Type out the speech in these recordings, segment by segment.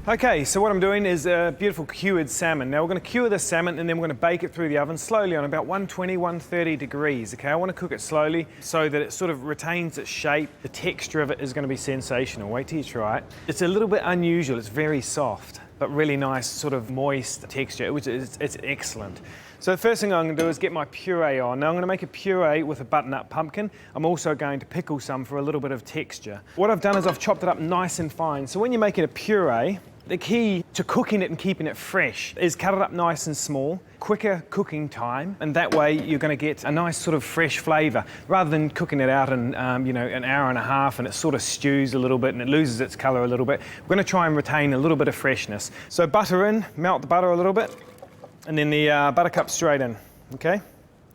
Okay, so what I'm doing is a beautiful cured salmon. Now we're going to cure this salmon and then we're going to bake it through the oven slowly on about 120, 130 degrees. Okay, I want to cook it slowly so that it sort of retains its shape. The texture of it is going to be sensational. Wait till you try it. It's a little bit unusual. It's very soft, but really nice sort of moist texture, which is it's excellent. So the first thing I'm going to do is get my puree on. Now I'm going to make a puree with a butternut pumpkin. I'm also going to pickle some for a little bit of texture. What I've done is I've chopped it up nice and fine. So when you're making a puree, the key to cooking it and keeping it fresh is cut it up nice and small, quicker cooking time, and that way you're going to get a nice sort of fresh flavour rather than cooking it out in an hour and a half and it sort of stews a little bit and it loses its colour a little bit. We're going to try and retain a little bit of freshness. So butter in, melt the butter a little bit, and then the buttercup straight in, okay?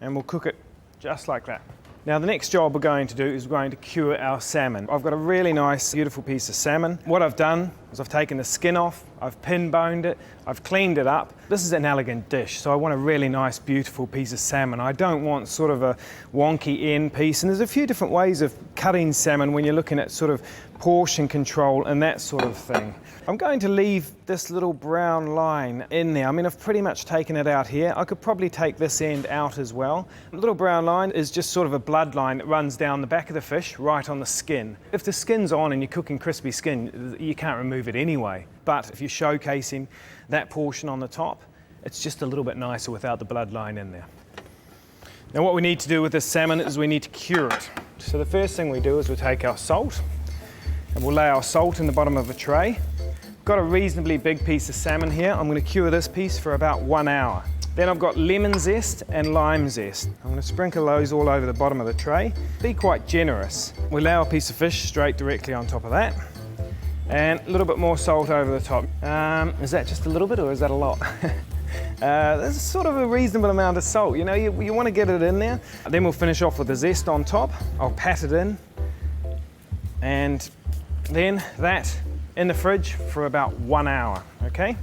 And we'll cook it just like that. Now the next job we're going to do is we're going to cure our salmon. I've got a really nice, beautiful piece of salmon. What I've done is I've taken the skin off, I've pin boned it, I've cleaned it up. This is an elegant dish, so I want a really nice, beautiful piece of salmon. I don't want sort of a wonky end piece, and there's a few different ways of cutting salmon when you're looking at sort of portion control and that sort of thing. I'm going to leave this little brown line in there. I mean, I've pretty much taken it out here. I could probably take this end out as well. The little brown line is just sort of a blood line that runs down the back of the fish, right on the skin. If the skin's on and you're cooking crispy skin, you can't remove it anyway. But if you're showcasing that portion on the top, it's just a little bit nicer without the blood line in there. Now what we need to do with this salmon is we need to cure it. So the first thing we do is we take our salt and we'll lay our salt in the bottom of a tray. Got a reasonably big piece of salmon here. I'm going to cure this piece for about 1 hour. Then I've got lemon zest and lime zest. I'm going to sprinkle those all over the bottom of the tray. Be quite generous. We lay our piece of fish straight directly on top of that. And a little bit more salt over the top. Is that just a little bit or is that a lot? There's sort of a reasonable amount of salt. You know, you want to get it in there. Then we'll finish off with the zest on top. I'll pat it in. And then that in the fridge for about 1 hour, okay?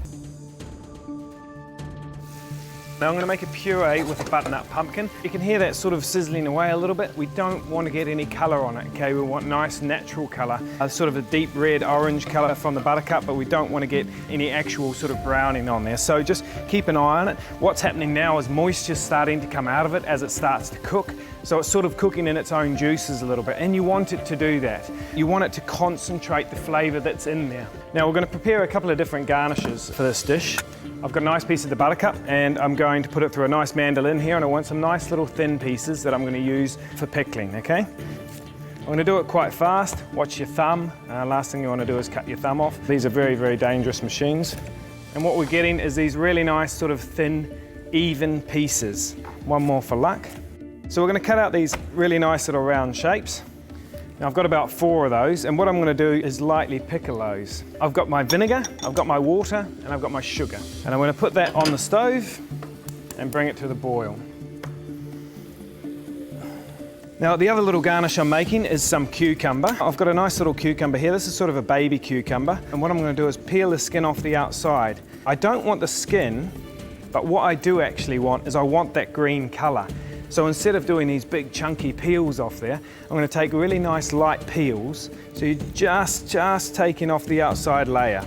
Now I'm going to make a puree with a butternut pumpkin. You can hear that sort of sizzling away a little bit. We don't want to get any colour on it, okay? We want nice natural colour, sort of a deep red orange colour from the buttercup, but we don't want to get any actual sort of browning on there. So just keep an eye on it. What's happening now is moisture starting to come out of it as it starts to cook. So it's sort of cooking in its own juices a little bit, and you want it to do that. You want it to concentrate the flavour that's in there. Now we're going to prepare a couple of different garnishes for this dish. I've got a nice piece of the buttercup and I'm going to put it through a nice mandolin here, and I want some nice little thin pieces that I'm going to use for pickling, okay? I'm going to do it quite fast. Watch your thumb. Last thing you want to do is cut your thumb off. These are very, very dangerous machines. And what we're getting is these really nice sort of thin, even pieces. One more for luck. So we're going to cut out these really nice little round shapes. Now I've got about 4 of those, and what I'm going to do is lightly pickle those. I've got my vinegar, I've got my water, and I've got my sugar. And I'm going to put that on the stove and bring it to the boil. Now the other little garnish I'm making is some cucumber. I've got a nice little cucumber here. This is sort of a baby cucumber. And what I'm going to do is peel the skin off the outside. I don't want the skin, but what I do actually want is I want that green colour. So instead of doing these big chunky peels off there, I'm going to take really nice light peels. So you're just taking off the outside layer.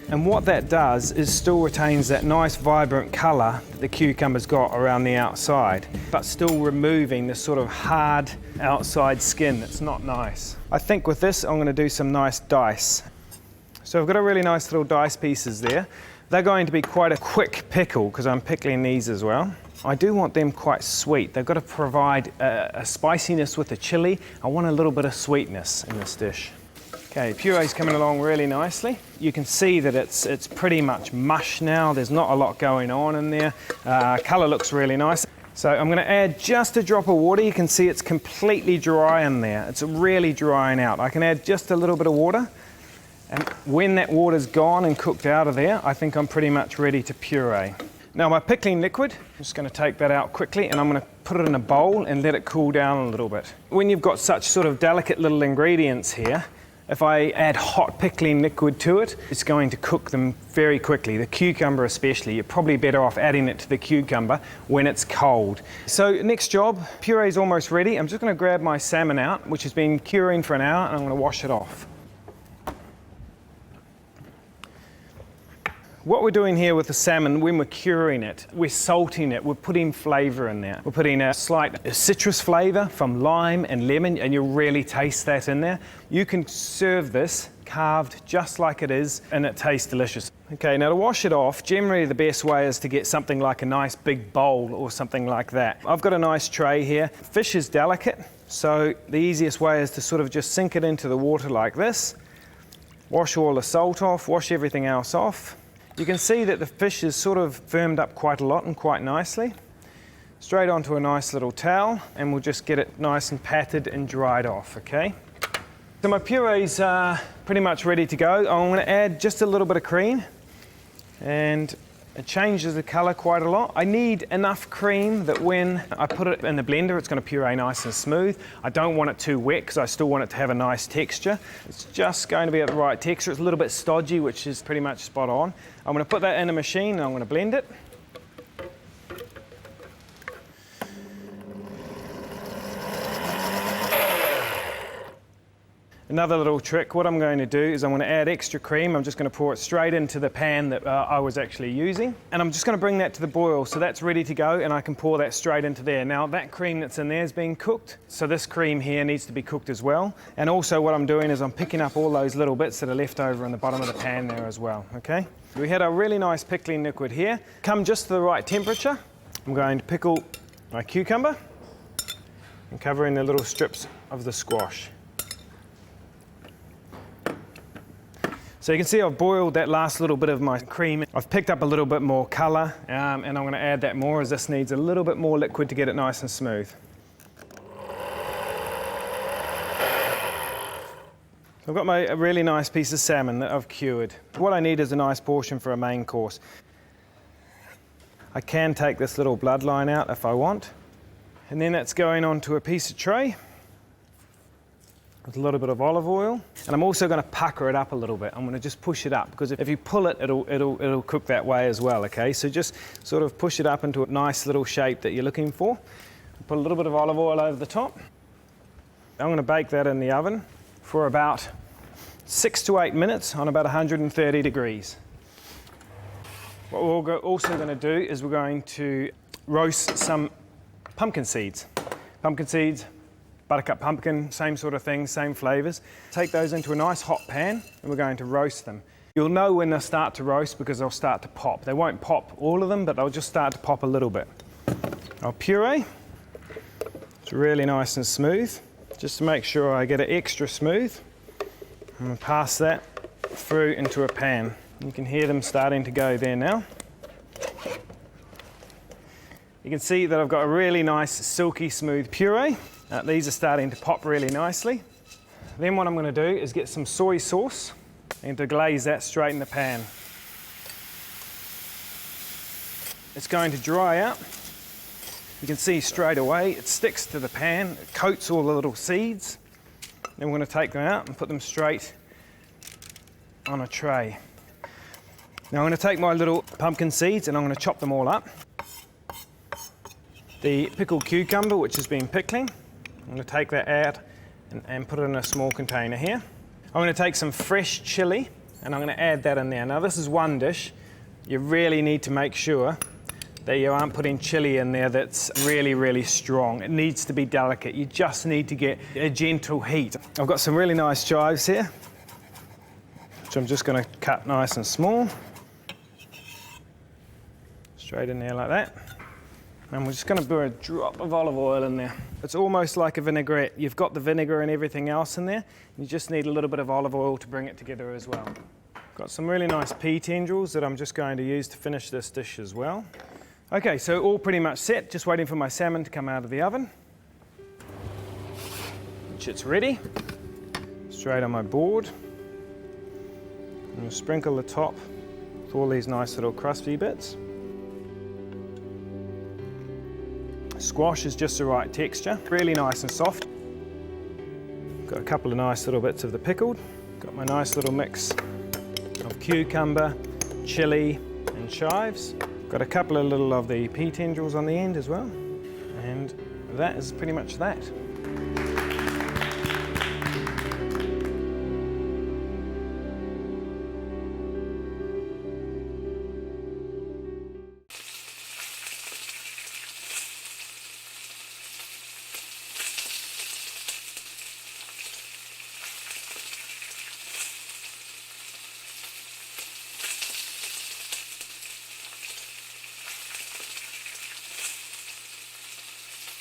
And what that does is still retains that nice vibrant colour that the cucumber's got around the outside, but still removing this sort of hard outside skin that's not nice. I think with this I'm going to do some nice dice. So I've got a really nice little dice pieces there. They're going to be quite a quick pickle because I'm pickling these as well. I do want them quite sweet. They've got to provide a spiciness with the chili. I want a little bit of sweetness in this dish. Okay, puree's coming along really nicely. You can see that it's pretty much mush now. There's not a lot going on in there. Colour looks really nice. So I'm going to add just a drop of water. You can see it's completely dry in there. It's really drying out. I can add just a little bit of water. And when that water's gone and cooked out of there, I think I'm pretty much ready to puree. Now my pickling liquid, I'm just going to take that out quickly and I'm going to put it in a bowl and let it cool down a little bit. When you've got such sort of delicate little ingredients here, if I add hot pickling liquid to it, it's going to cook them very quickly. The cucumber especially, you're probably better off adding it to the cucumber when it's cold. So next job, puree's almost ready. I'm just going to grab my salmon out, which has been curing for an hour, and I'm going to wash it off. What we're doing here with the salmon, when we're curing it, we're salting it, we're putting flavour in there. We're putting a slight citrus flavour from lime and lemon, and you'll really taste that in there. You can serve this carved just like it is, and it tastes delicious. Okay, now to wash it off, generally the best way is to get something like a nice big bowl or something like that. I've got a nice tray here. Fish is delicate, so the easiest way is to sort of just sink it into the water like this. Wash all the salt off, wash everything else off. You can see that the fish is sort of firmed up quite a lot and quite nicely. Straight onto a nice little towel, and we'll just get it nice and patted and dried off, okay? So my puree's pretty much ready to go. I'm going to add just a little bit of cream, and it changes the colour quite a lot. I need enough cream that when I put it in the blender, it's going to puree nice and smooth. I don't want it too wet because I still want it to have a nice texture. It's just going to be at the right texture. It's a little bit stodgy, which is pretty much spot on. I'm going to put that in a machine and I'm going to blend it. Another little trick, what I'm going to do is I'm going to add extra cream. I'm just going to pour it straight into the pan that I was actually using. And I'm just going to bring that to the boil, so that's ready to go, and I can pour that straight into there. Now that cream that's in there is being cooked, so this cream here needs to be cooked as well. And also what I'm doing is I'm picking up all those little bits that are left over in the bottom of the pan there as well, okay? We had a really nice pickling liquid here. Come just to the right temperature. I'm going to pickle my cucumber and cover in the little strips of the squash. So you can see I've boiled that last little bit of my cream. I've picked up a little bit more colour, and I'm going to add that more as this needs a little bit more liquid to get it nice and smooth. I've got a really nice piece of salmon that I've cured. What I need is a nice portion for a main course. I can take this little bloodline out if I want, and then that's going onto a piece of tray with a little bit of olive oil, and I'm also going to pucker it up a little bit. I'm going to just push it up, because if you pull it, it'll cook that way as well, okay? So just sort of push it up into a nice little shape that you're looking for. Put a little bit of olive oil over the top. I'm going to bake that in the oven for about 6 to 8 minutes on about 130 degrees. What we're also going to do is we're going to roast some pumpkin seeds. Pumpkin seeds, buttercup pumpkin, same sort of thing, same flavours. Take those into a nice hot pan and we're going to roast them. You'll know when they'll start to roast because they'll start to pop. They won't pop all of them, but they'll just start to pop a little bit. I'll puree. It's really nice and smooth. Just to make sure I get it extra smooth, I'm going to pass that through into a pan. You can hear them starting to go there now. You can see that I've got a really nice silky smooth puree. These are starting to pop really nicely. Then what I'm going to do is get some soy sauce and to glaze that straight in the pan. It's going to dry out. You can see straight away it sticks to the pan, it coats all the little seeds. Then we're going to take them out and put them straight on a tray. Now I'm going to take my little pumpkin seeds and I'm going to chop them all up. The pickled cucumber, which has been pickling, I'm going to take that out and put it in a small container here. I'm going to take some fresh chilli and I'm going to add that in there. Now this is one dish. You really need to make sure that you aren't putting chilli in there that's really, really strong. It needs to be delicate. You just need to get a gentle heat. I've got some really nice chives here, which I'm just going to cut nice and small. Straight in there like that. And we're just going to put a drop of olive oil in there. It's almost like a vinaigrette. You've got the vinegar and everything else in there. You just need a little bit of olive oil to bring it together as well. Got some really nice pea tendrils that I'm just going to use to finish this dish as well. Okay, so all pretty much set. Just waiting for my salmon to come out of the oven. Which it's ready. Straight on my board. I'm going to sprinkle the top with all these nice little crusty bits. Squash is just the right texture, really nice and soft. Got a couple of nice little bits of the pickled. Got my nice little mix of cucumber, chilli and chives. Got a couple of little of the pea tendrils on the end as well. And that is pretty much that.